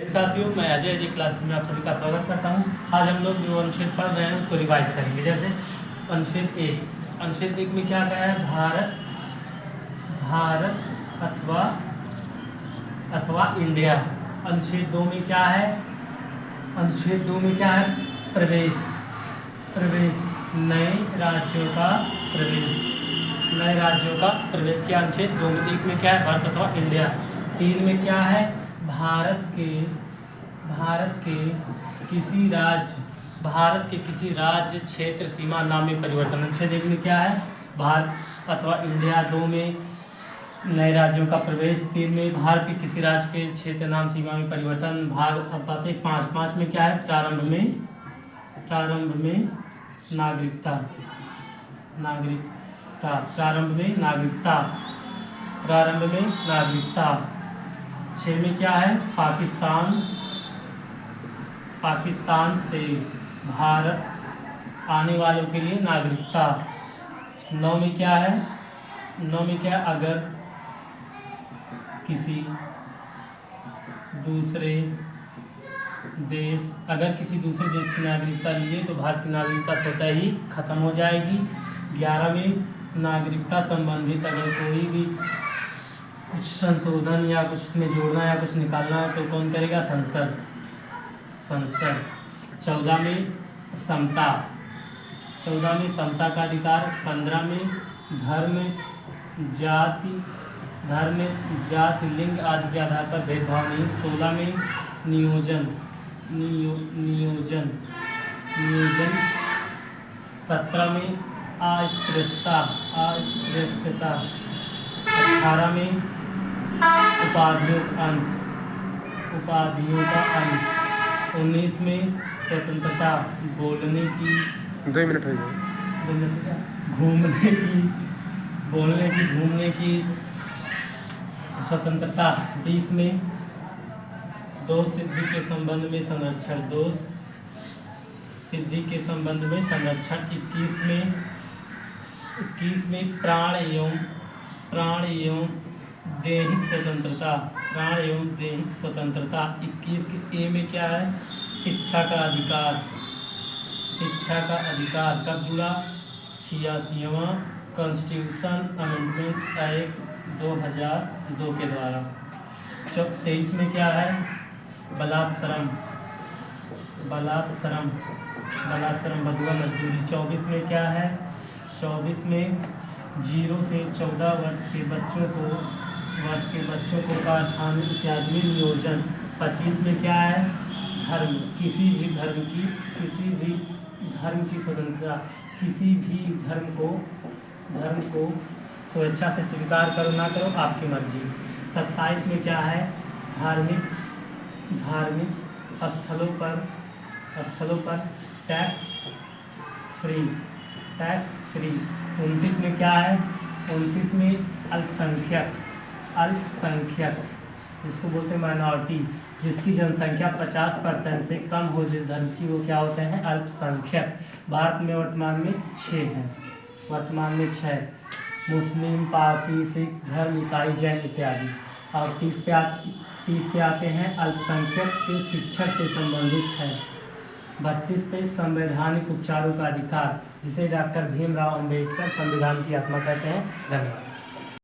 साथियों, मैं अजय क्लासेस में आप सभी का स्वागत करता हूं। आज हम लोग जो अनुच्छेद पढ़ रहे हैं उसको रिवाइज करेंगे। जैसे अनुच्छेद एक में क्या कहा है? भारत अथवा इंडिया। अनुच्छेद दो में क्या है? प्रवेश नए राज्यों का प्रवेश किया। अनुच्छेद दो में। एक में क्या है? भारत अथवा इंडिया। तीन में क्या है? भारत के किसी राज्य क्षेत्र सीमा नाम में परिवर्तन। अनुच्छेद एक में क्या है? भारत अथवा इंडिया। दो में नए राज्यों का प्रवेश। तीन में भारत के किसी राज्य के क्षेत्र नाम सीमा में परिवर्तन। भाग अब आते हैं पाँच में क्या है? प्रारंभ में नागरिकता। छः में क्या है? पाकिस्तान से भारत आने वालों के लिए नागरिकता। नौ में क्या है? अगर किसी दूसरे देश की नागरिकता लिए तो भारत की नागरिकता स्वतः ही खत्म हो जाएगी। 11 में नागरिकता संबंधित अगर कोई भी कुछ संशोधन या कुछ उसमें जोड़ना या कुछ निकालना है तो कौन करेगा? संसद। 14 में समता का अधिकार। 15 में धर्म, जाति, लिंग आदि के आधार पर भेदभाव नहीं। 16 में नियोजन। 17 में अस्पृश्यता। 18 में उपाधियों का अंत। 19 में स्वतंत्रता। बोलने की, 2 मिनट हो गए। घूमने की स्वतंत्रता। 20 में दोष सिद्धि के संबंध में संरक्षण। 21 में प्राण एवं दैहिक स्वतंत्रता। 21 के ए में क्या है? शिक्षा का अधिकार कब जुड़ा? 86वां कॉन्स्टिट्यूशन अमेंडमेंट एक्ट 2002 के द्वारा। 23 में क्या है? बलात्श्रम, बंधुआ मजदूरी। 24 में क्या है? 24 में 0 से 14 वर्ष के बच्चों को कारखाने इत्यादि में नियोजन। 25 में क्या है? धर्म, किसी भी धर्म की स्वतंत्रता। किसी भी धर्म को स्वेच्छा से स्वीकार करो ना करो आपकी मर्जी। 27 में क्या है? धार्मिक स्थलों पर टैक्स फ्री। 29 में क्या है? 29 में अल्पसंख्यक जिसको बोलते हैं माइनॉरिटी, जिसकी जनसंख्या 50% से कम हो जिस धर्म की, वो क्या होते हैं? अल्पसंख्यक। भारत में वर्तमान में 6 हैं। मुस्लिम, पारसी, सिख धर्म, ईसाई, जैन इत्यादि। और 30 पे आते हैं अल्पसंख्यक के शिक्षण से संबंधित है। 32 पे संवैधानिक उपचारों का अधिकार, जिसे डॉक्टर भीमराव अंबेडकर संविधान की आत्मा कहते हैं। धन्यवाद।